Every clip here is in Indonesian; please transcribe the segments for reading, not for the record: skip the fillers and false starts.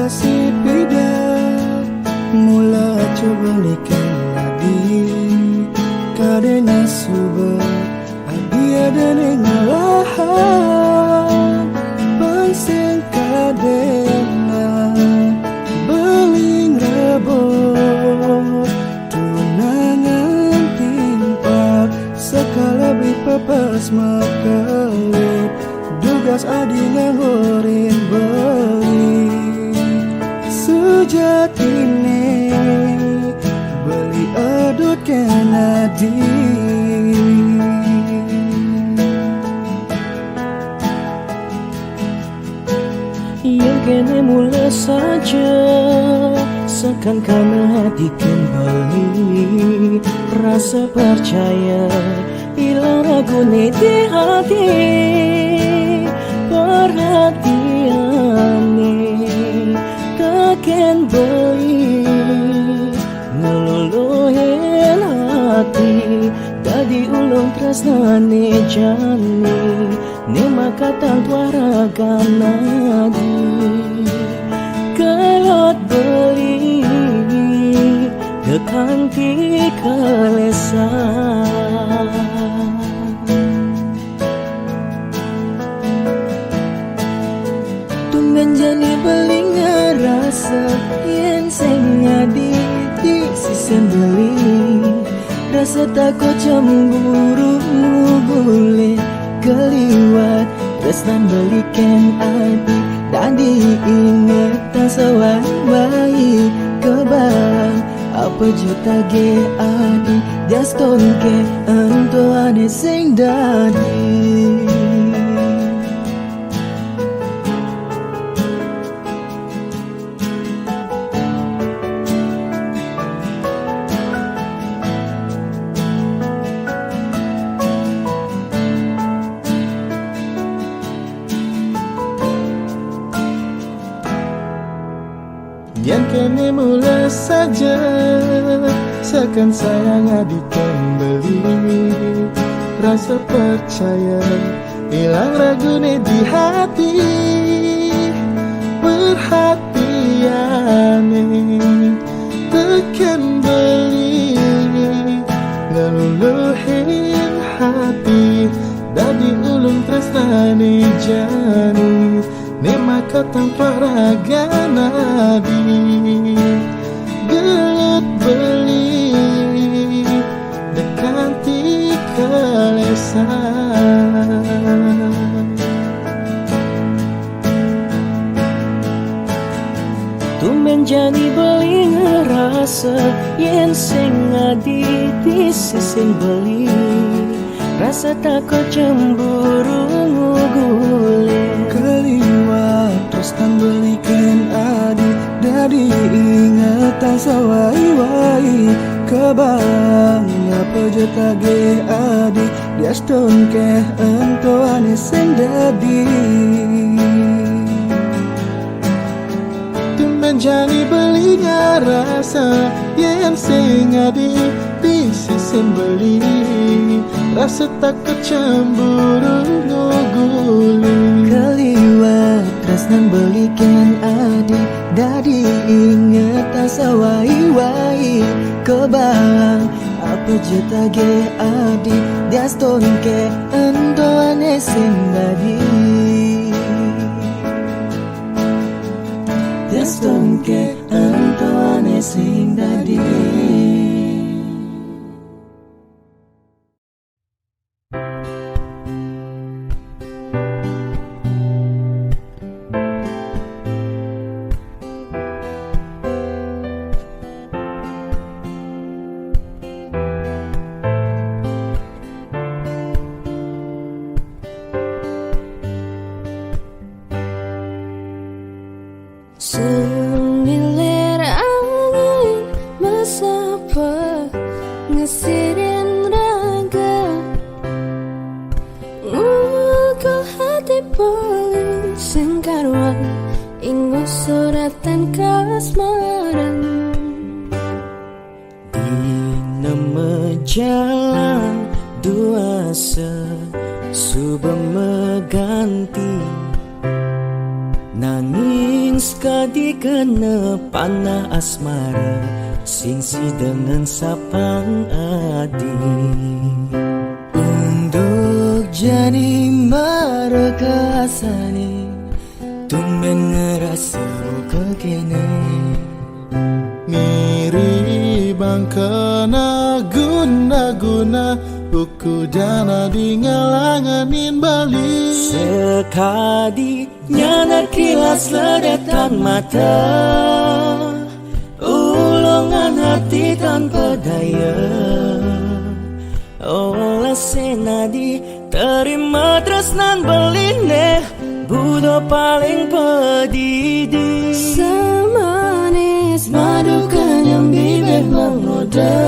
kasih beda mula coba likan lagi kadena suba adia dan ngalahan pangseng kadena beling rebot tunangan timpa sekala beli papas makalip dugas adi nganggorin beli sejatine beli adut kenadi yang kene mula saja seakan karena hati kembali rasa percaya hilang ragu di hati perhatian takkan beli ngeluluhin hati dadi ulung tresnane jani ne makatan tuarakan nadi kelot beli dekanti kalesan menjadi beling rasa yang sengadi di sisi beli rasa takut cemburu boleh keliwat tresnan belikan hati dan diingat tak sewai kebang apa juta ge adi jaston ke ento ane sing dadi yang kene mula saja seakan sayang adik kembali rasa percaya hilang ragu di hati perhatian tekan beli ngeluluhin hati dadi ulung tresnane jani ne makatan paraga nadi gelut beli dekanti kalesan tumben jadi beli ngerasa yang sing adi di sisi beli rasa takut cemburu ngugule keliwat terus tan belikan adi dari ingatan sawai-wai kebang apa juta ge adi diaston ke ento ane sing dadi tumben jadi beli rasa yang sing adi di sisi beli rasa takut cemburu nguguli keliwat tresnan belikan adi dadi inget sawai-wai kebang apa juta ge adi diaston ke endo ane sing dadi diaston ke endo ane sing dadi Semilir angin mesapa ngesirin raga ngukul hati paling sengkarwan ingu suratan kasmaran dina mejalan dua sesuba meganti nanging tulus kadi kena panah asmara singsi dengan sapang adi untuk jadi merekasani tumben ngerasa kekene Miri bangkana guna-guna Uku dana di ngalanganin Bali sekadi nyana kilas ledetan mata ulungan hati tanpa daya olah senadi terima tresnan beline budo paling pedidi Semanis madu kenyang bibir menggoda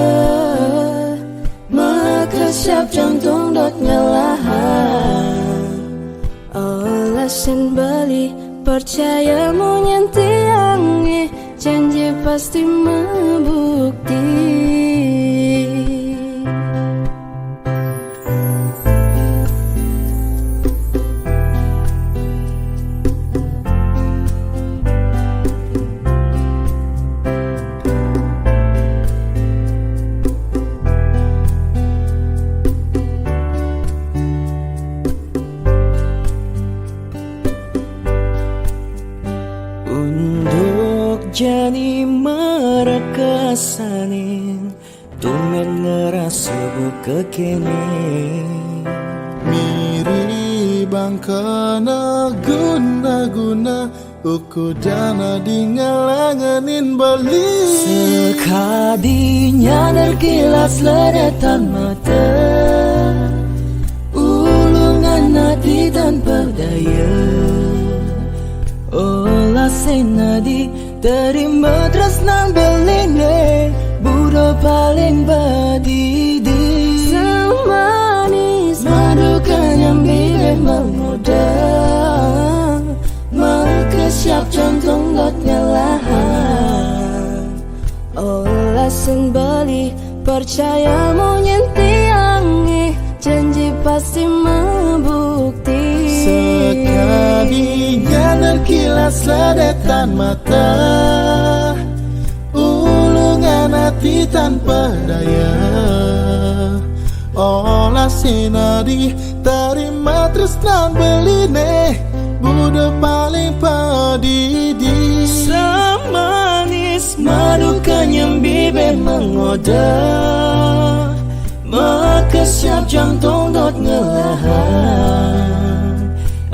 Maka siap jantung dot ngelahan Olasan beli percayamu nyantiangi Janji pasti membukti jadi merekasanin tumben ngerasa buka kene Miri bangkana guna-guna Uku dana di ngalanganin Bali sekadi nyadar kilas ledetan mata ulungan hati tanpa daya olah senadi terima tresnan beline budo paling badidi Semanis madu kenyang bibir menggoda maka siap jantung dot ngelahan Olasan beli percayamu nyantiangi Janji pasti membukti Sekali nyadar kilas ledetan mata Ulungan hati tanpa daya Olah sinadi terima tresnan beline Budo paling padidi semanis madu kenyang bibir menggoda maka siap jantung dot ngelahan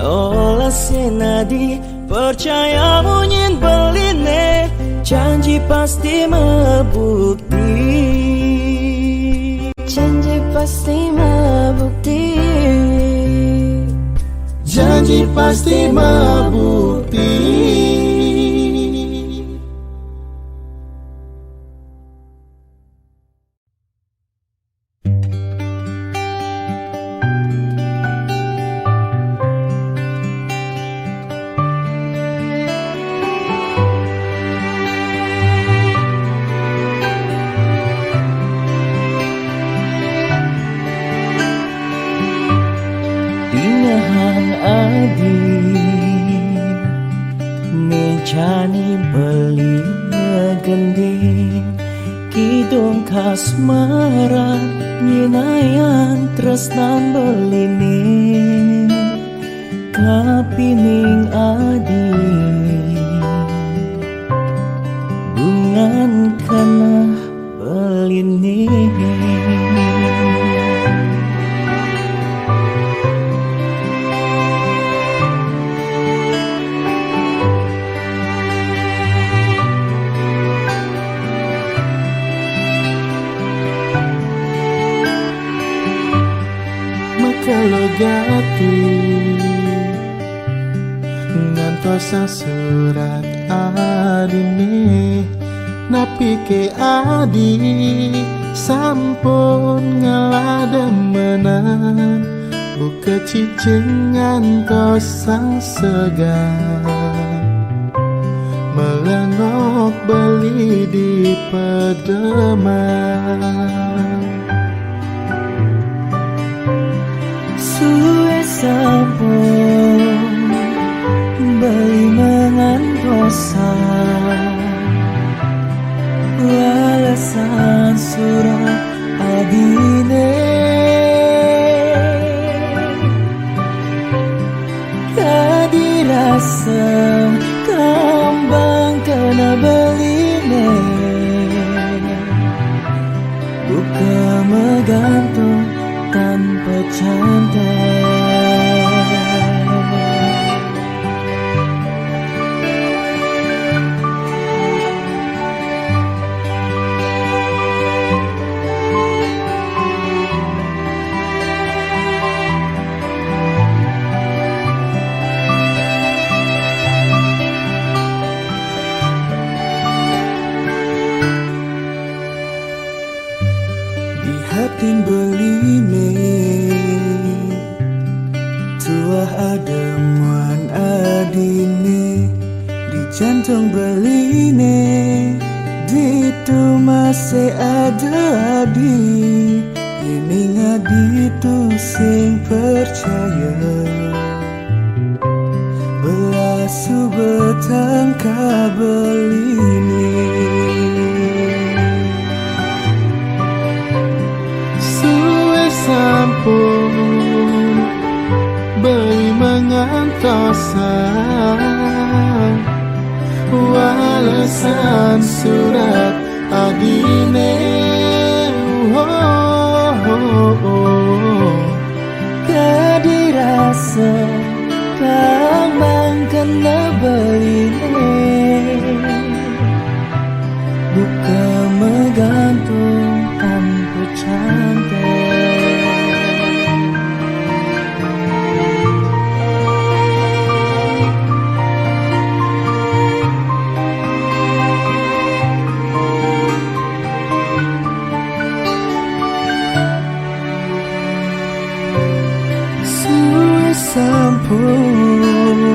olah senadi percayamu nyin beline janji pasti membukti Janji pasti membukti Janji pasti membukti Mejani beli ngegending Kidung kasmara Nyinayan tresnan belini Kapining adi Bungan kena belini Kalau gati ngantosa surat adine napi ke adi sampun ngalademenan buka cicing ngantosang segan melengok beli di pedeman Suwe sampun beli mengantos tosa walasan surat adine kadirasa kambang kena beline buka menggantung tanpa cantik. Hatin beline tuah ademuan adine di jantung beline ditu masih ada adi ini ngadi tu sing percaya belasu betangka beline sampun beli mengantosan walasan surat adine kadirasa kambang kena beline buka menggantung tanpa cantik. Sampun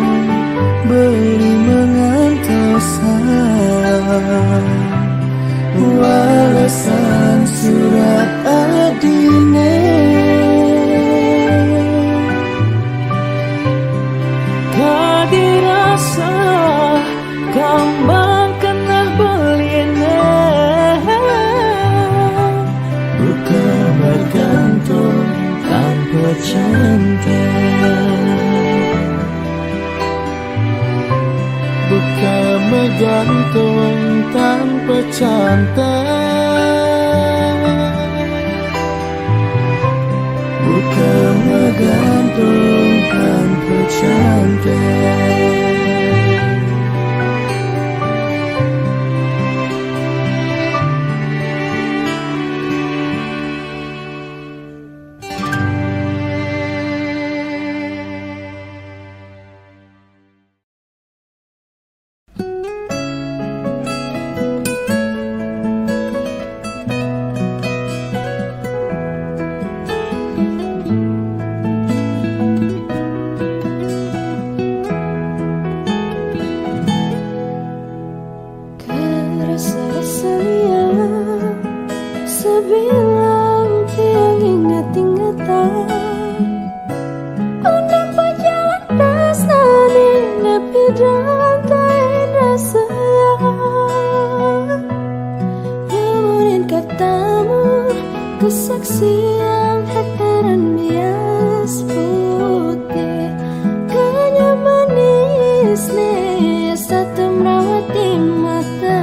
beri mengantosan walasan surat adine kadirasa kambang kena beline buka bergantung tanpa cantik. buka menggantung tanpa cantik buka menggantung tanpa cantik. Sebilang tiang ingat-ingatan Undang pajalan rasane nepi kain rasa Yamunin katamu kesaksian hektaran bias putih Kanya manis nih satu merawat di mata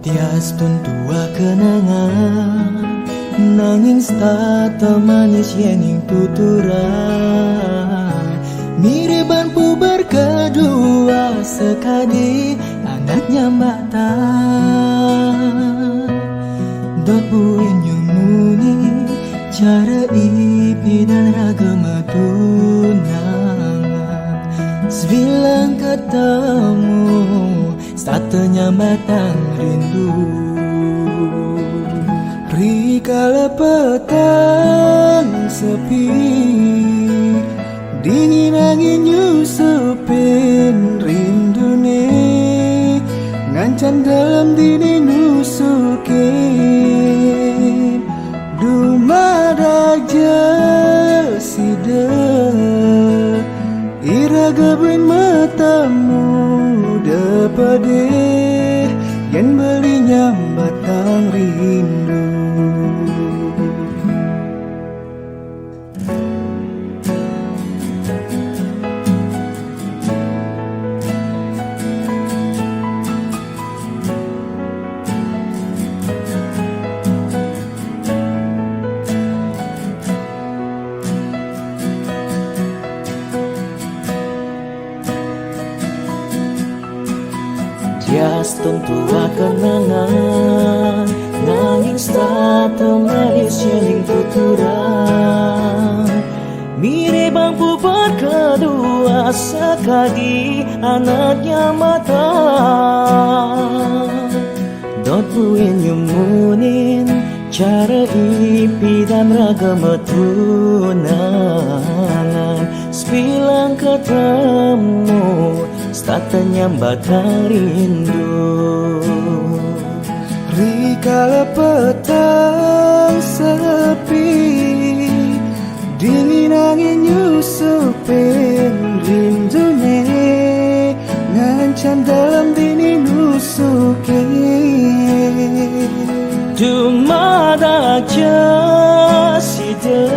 Tias tuntua kenangan nanging stata manis yening tuturan miriban puber kedua sekali anaknya mata dot buin nyumuni cara ipi dan ragama tunangan sebilang ketemu satenya matang rindu Rikala petang sepi dingin angin nyusupin rindune ngancan dalam dini nusukin dumadak jesida ira gabuin matamu dapat deh yang belinya batang rindu. Tias tua kenangan nanging stata Malaysia ning tuturan mirip bangku kedua sekali anaknya mata dot buin nyumunin cara ipi dan ragam tunangan sebilang ketemu stata nyambatan rindu. Rikala petang sepi dingin angin nyusupin rindunya ngancam dalam dini nusuki Dumadak jasida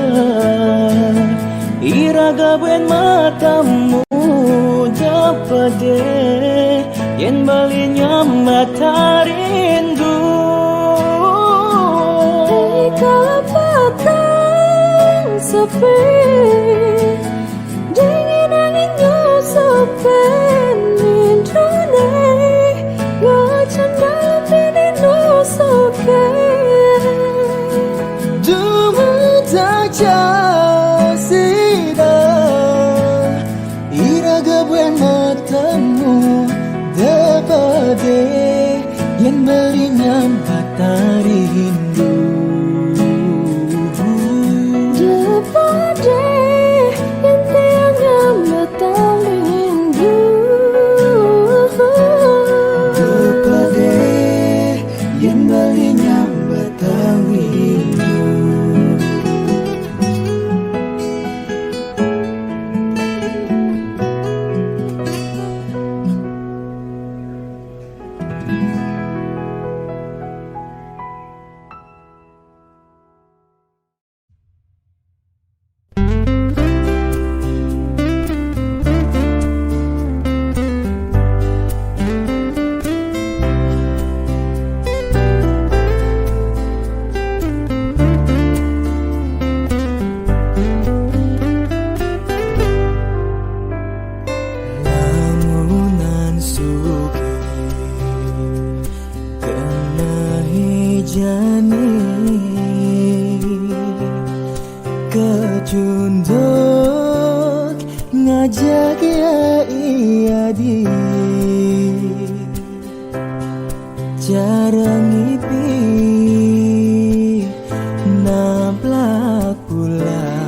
iraga buen matamu dapat deh yang balinya mata rindu. Rikala petang sepi dingin angin nyusupin rindunya ngancam dalam dini nusuki Dumadak jasida iraga buen matamu dapat deh yang belinya mata rindu. dapat deh yang tiangnya mata rindu. Dapat deh yang belinya mata rindu. Lamunan suki kena hijani kejunduk ngajak ya iya di jarang ngipi nablak pulang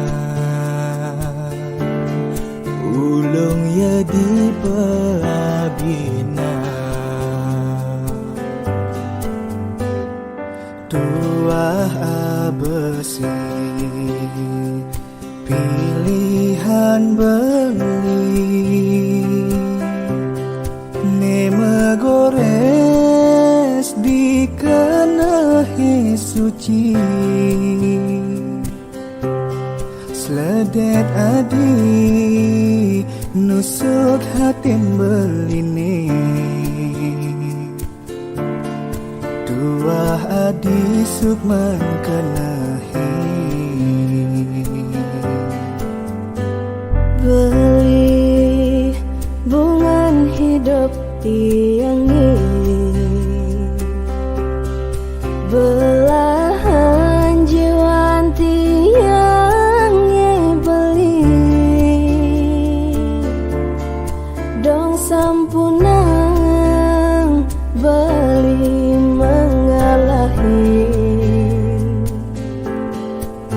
ulung ya di pelabina tuah abesi pilihan beli nema gores di kenahi suci Sledet adi nusuk hatin belini dua adi sukman kenahi Beli bungan hidup tiangi belahan jiwa tiangi beli dong sampunang beli mengalahi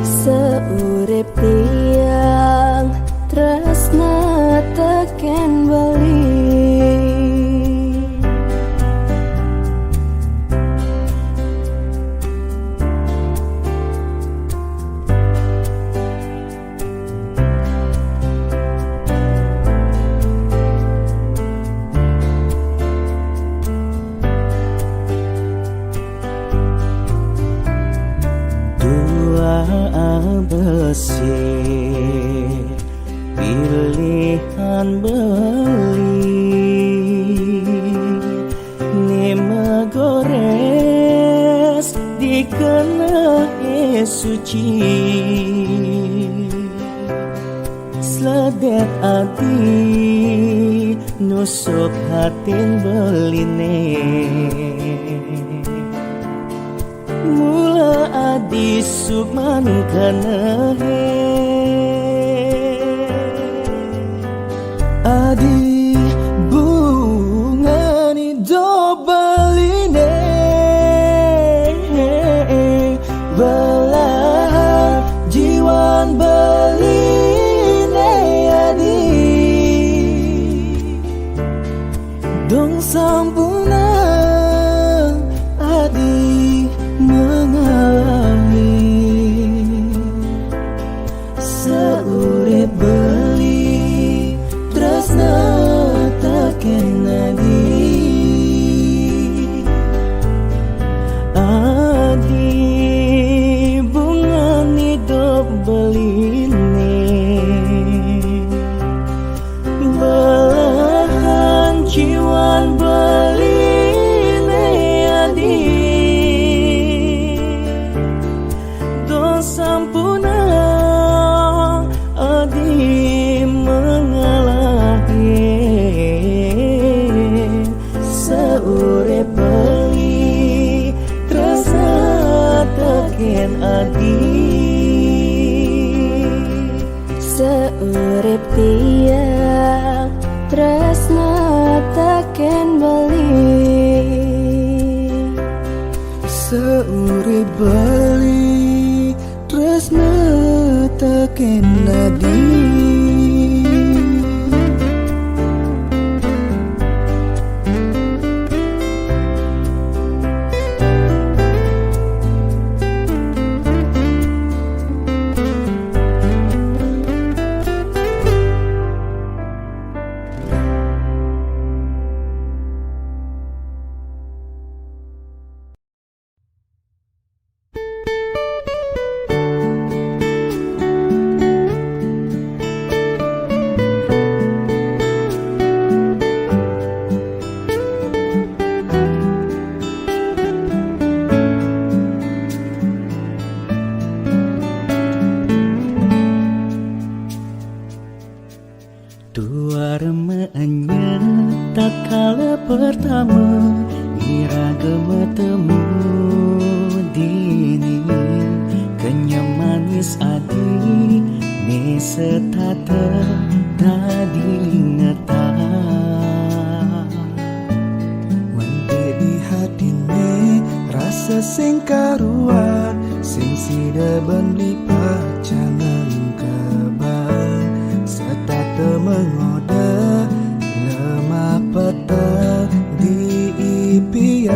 seurip tiang tresna teken beli pilihan beli Nema gores dikena suci Sledet ati nusuk hatin beline Mula adi sukman kana Adi bunga ni do beline Belah jiwan beline adi Dong sampuna adi mengalami Seurip beli tresna taken adi Adi bunga ni dok beline Belahan jiwan beline adi Don sampuna adi mengalami Seurip beli terasa teken adi Seurip tiang tresna taken beli Seurip beli tresna taken adi Dua remanya tak kala pertama iragama temu dini kenyam manis adi ne setata tadi ngata wante di hati ne rasa sing karuan sing sida bandi pacangan kebang setata mengoda lemah petang di impian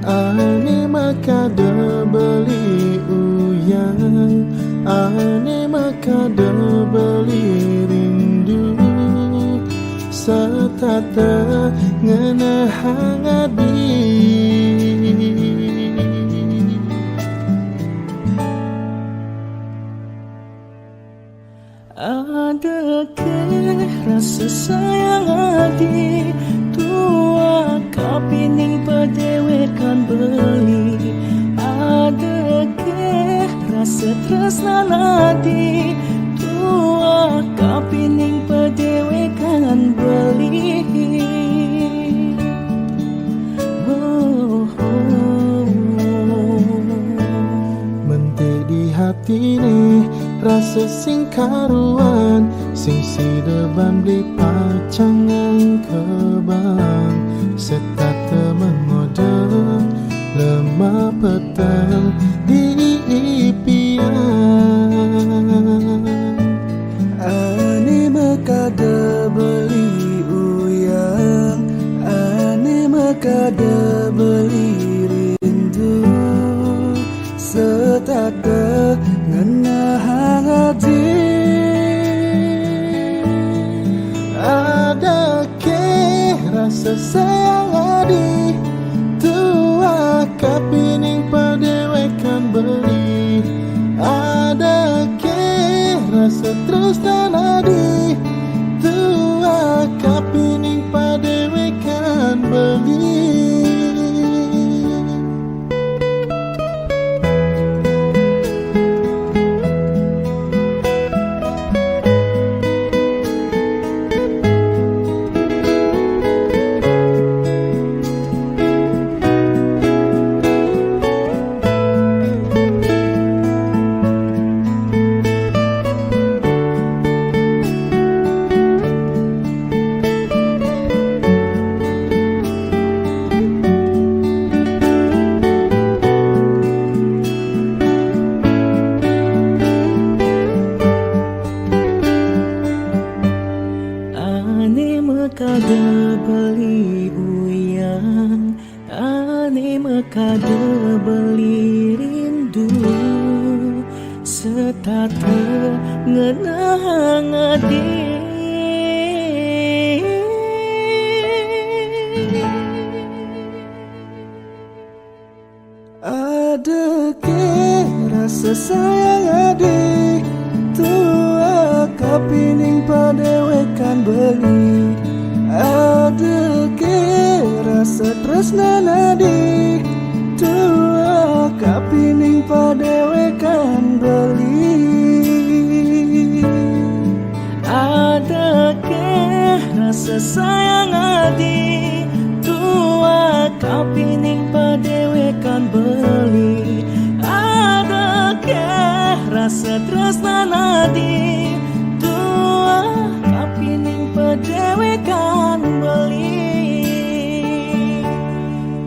Ane maka de beli uyang Ane maka de beli rindu Setata ngena hangadi Adakah rasa sayang adi tua kapining padewekan beli Adakah rasa tresna adi tua kapining padewekan beli oh, oh. Mente di hati ni rasa sing karuan sing sida bambli pacangan kebang setata mengoda lemah petang di impian Ane makada beli uyang Ane makada beli rindu Setata ngena hati Ada ke rasa sayang adi tua kapining padewekan beli Ada ke rasa tresnanadi tua kapining padewekan beli. Kada beli uyang, ane makada beli rindu, setata ngenang ade. Ada ke rasa sayang adik tua kapining padewekan beli. Ada ke rasa tresnan adik tua kapining padewekan beli. Ada ke rasa sayang adi tua kapining padewekan beli. Ada ke rasa tresnan adi tua kapining padewekan beli.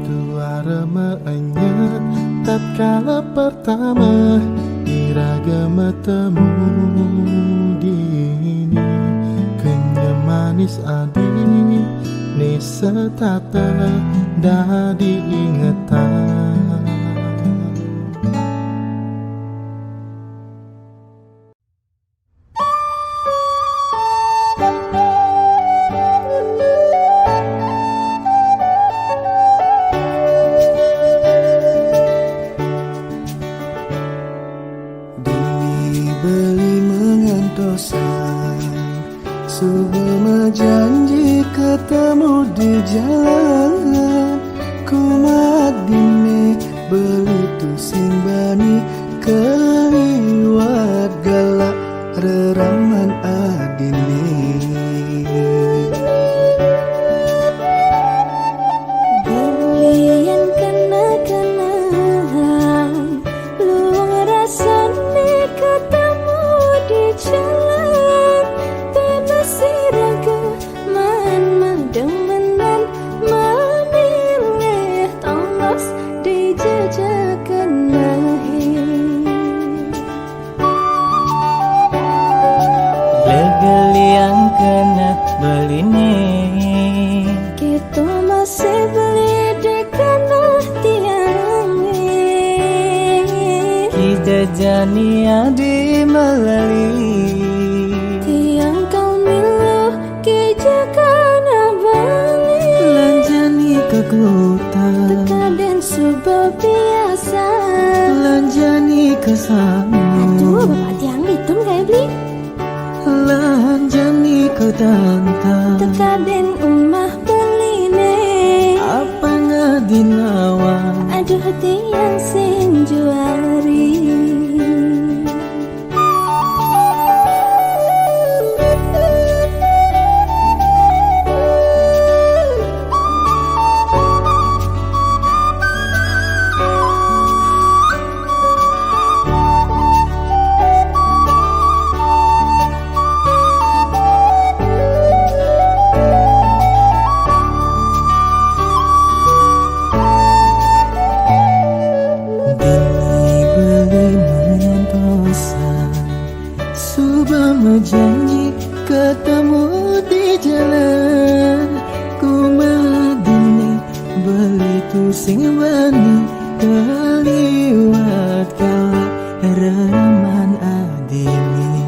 Tua remanya tatkala pertama iragama temu dini kenyam manis adi ni setata dah diingatan. Sebelum janji ketemu di jalan, ku madine beli tu sing bani keliwat galak reraman adine. Belian kenang-kenang, lu ngerasane ketemu di jalan. Legelian kena beline Kita masih beli dekana tiangnya. kita jani adi melalui Tiang kau miluh kejakan abangnya. lanjani kekuta Tekaden subah biasa. lanjani kesamu. Aduh, bapak tiang ditun kayak beli. Lanjani ke tanta Tekaden umah beline. apa ngadinawa Aduh tiang sing juari. janji ketemu di jalan, ku madine beli tu sing bani kaliwat kala raman adini.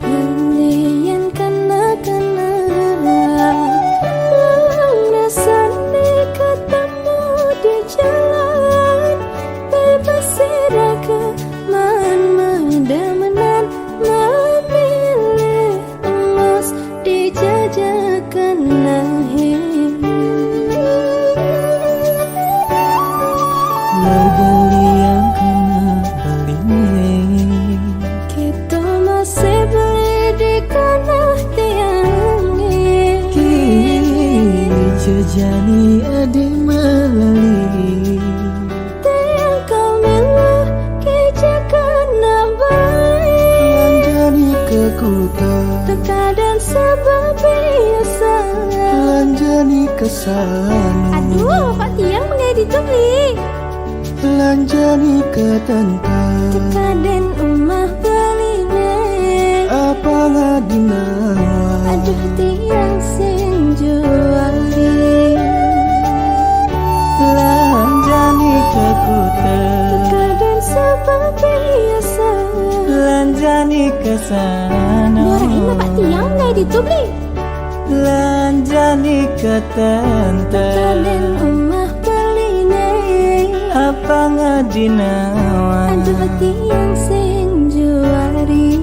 Belian kena-kena rasane ketemu di jalan, bebas sirah biasanu. Aduh, Pak Tiang mengedit tuh beli. Lanjani ketentang Kaden umah beline. apa ngadina. Aduh tiang sing juari. Lanjani kekuta Kaden seperti biasa. Lanjani kesana Dorain Pak Tiang mengedit tuh beli. Lanjani ketentang Kaden umah beline. apa ngadinawan Aduh tiang sing juari.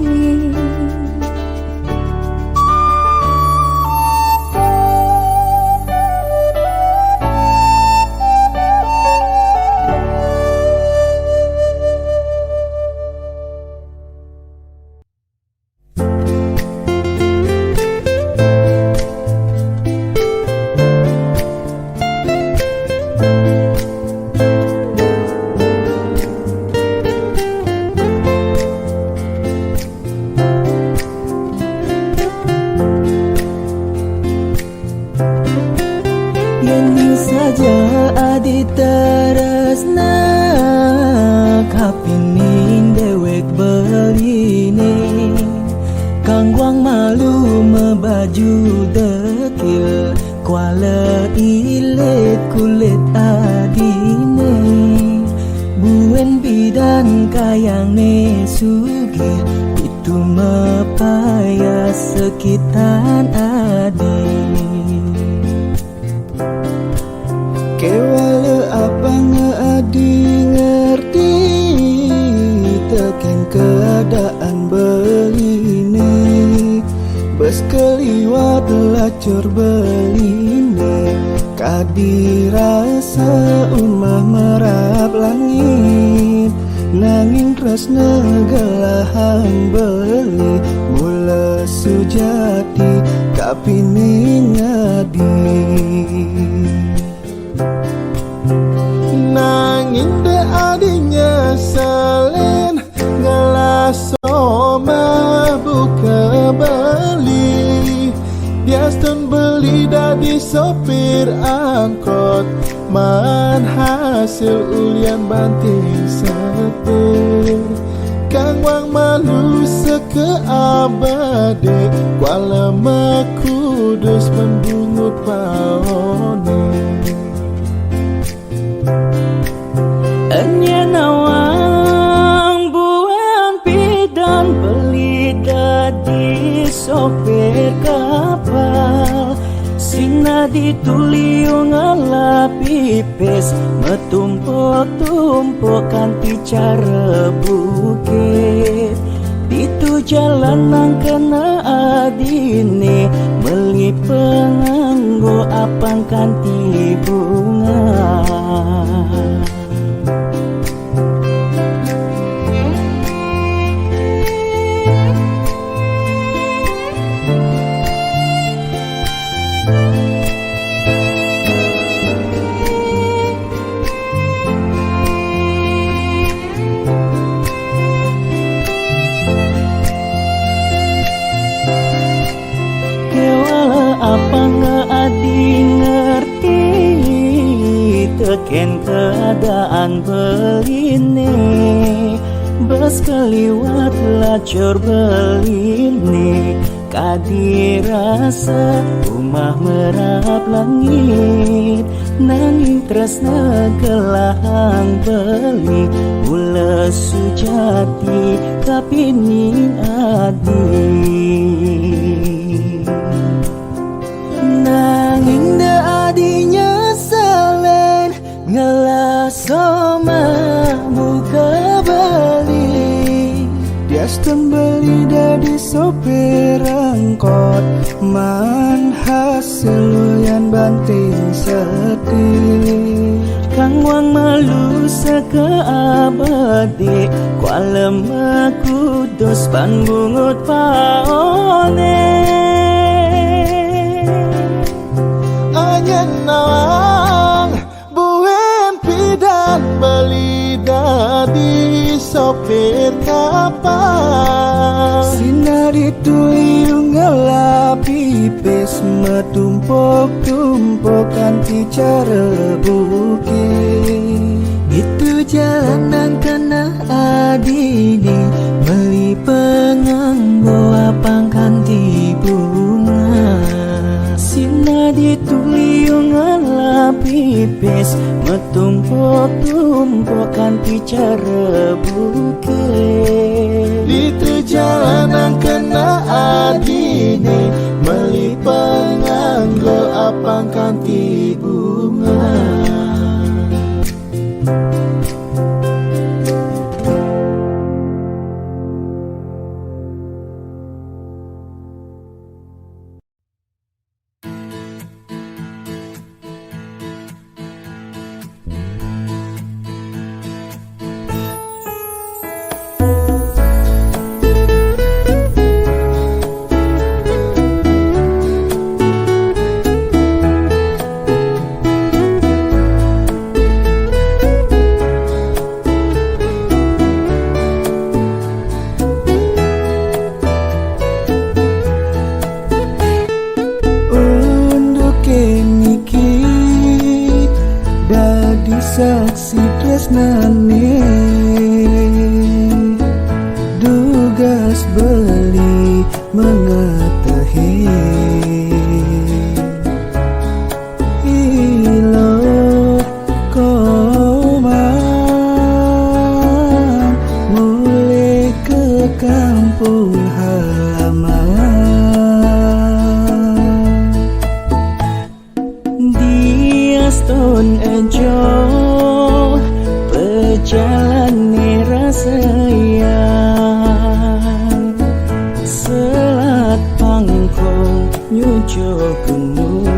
Yening saja adi teresna kapining dewek beline kangwang malu mebaju dekil kuala ilet kulit adine buen bidan kayang ne sugih itu mepaya sekitar adi. Kewala apa ngeadi ngerti teken keadaan beline. Bes keliwat lacur beline kadi rasa umah merap langit. Nanging tresna gelahan beli mula sujati kapining ngadi. Nanging de adinya salen ngelasoma buka beli. Biaston beli dadi sopir angkot man hasil ulian banting setir. Kang wang malu seke abade kuala makudus membungut paone. Enya nawang buang pidan beli dadi sopir kapal Sina dituliu ngalap pipes metumpuk-tumpuk kanti cara bukit itu jalan nang kena adine beli penganggo apang kanti bunga. Apa ngeadi ngerti teken keadaan beline bes keliwat lacur beline kadi rasa rumah merap langit nanging tresna gelahang beli ula sujati kapining adi. Nanging de adinya salen ngelasoma buka beli. Biaston beli dadi sopir angkot man hasil yang banting setir. Kang wang malu seke abadi kuala makudus pan bungut paone. Nawang buen pidan beli dadi sopir kapal. Sina dituyung ngelapi pes metumpuk-tumpukan bicara bukit. Itu jalanan kena adini beli penganggo apang kanti bunga. Sina dituyung ngelapi pes metumpuk-tumpukan bicara bukit. Itu jalanan kena adini beli penganggo apang kanti bunga. Saksi tresnane dugas beli mengetahi ilo komang mulai ke kampung halaman dia Stone Ajo jalani rasayang selat pangkong nyujo gunung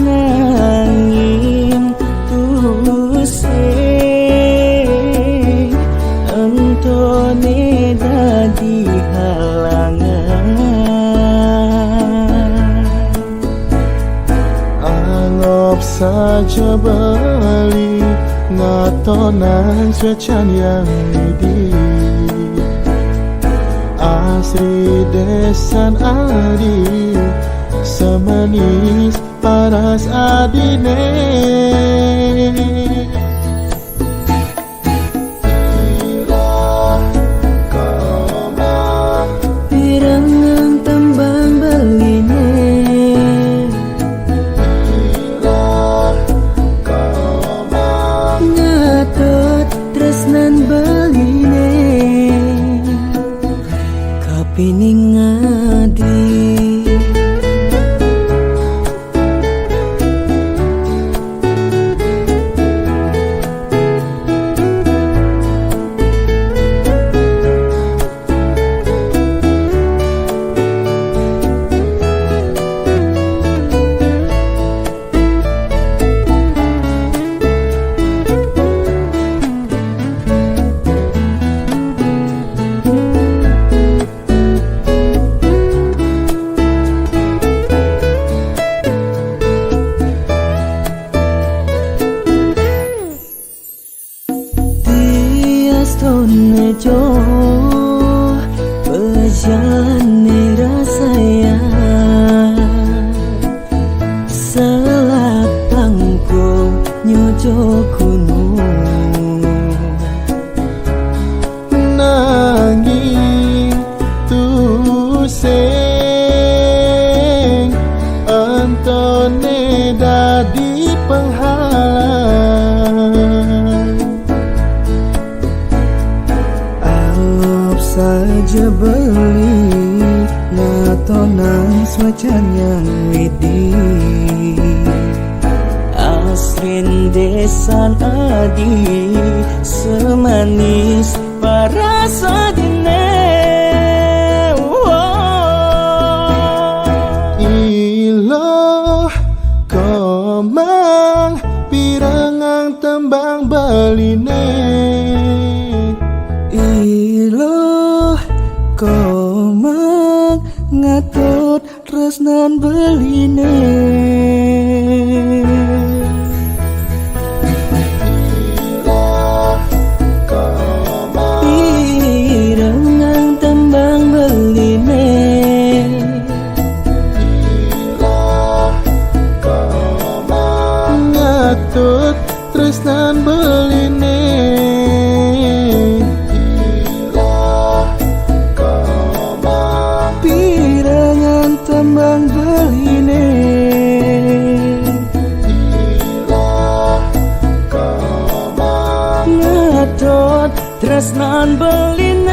nanging tusing entone dadi halangan Anggap saja beli ngatonan swecan yang di asri desan adi semanis paras adine. Pirangan tembang beline tresnan beline kapining adi. Nejo berjalan rasayang selat pangkong nyujo gunung nanging tusing entone dadi penghalang. Saja beli ngatonan swacan yang widi asrin desan adi semanis paras adine. Ilo komang pirangang tembang beline komang ngatut tresnan beline tresnan beline pirangan tembang beline ngadot tresnan beline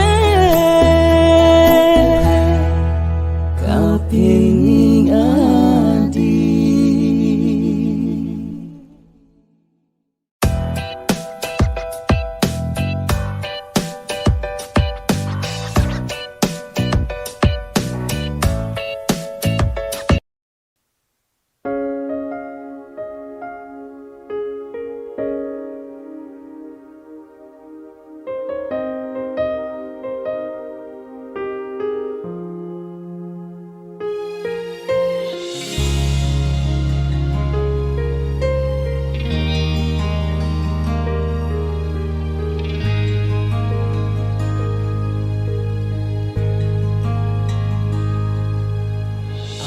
kaping adi.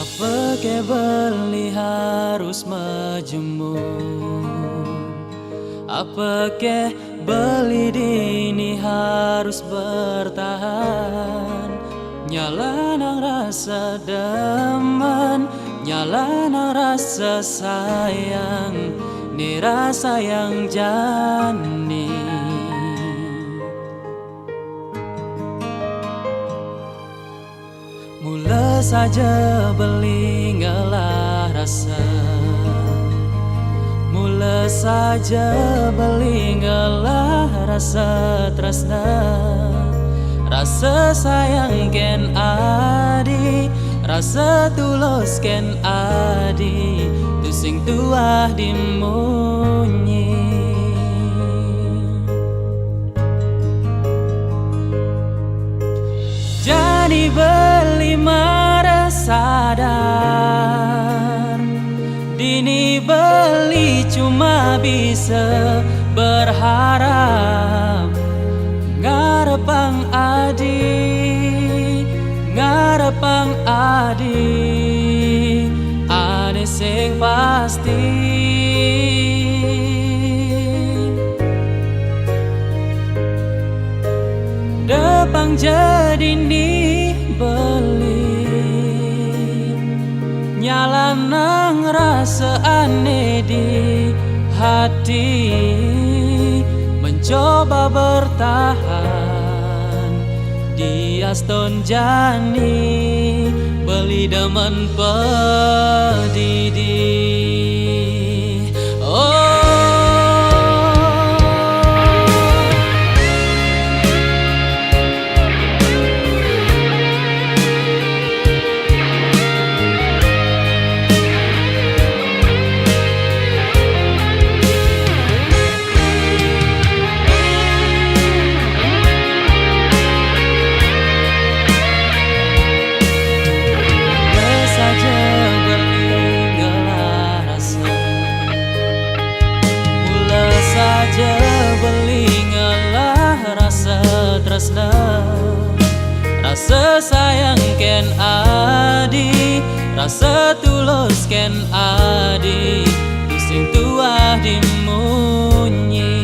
Apa ke beli harus majemur? Apa ke beli dini harus bertahan? Nyala nang rasa demen, nyala nang rasa sayang, ni rasa yang jani. Mula saja beli ngalah rasa, mula saja beli ngalah rasa tresna, rasa sayang ken adi, rasa tulus ken adi, tu sing tuah dimunyi. Jadi beli marah sadar, dini beli cuma bisa berharap. Ngarepang adi, ngarepang adi, ane sing pasti. Depang jadi nih beli, nyala nang rasa aneh di hati, mencoba bertahan di aston jani, beli demen pedidi. Rasa sayang ken adi, rasa tulus ken adi, tu sing tuah dimunyi.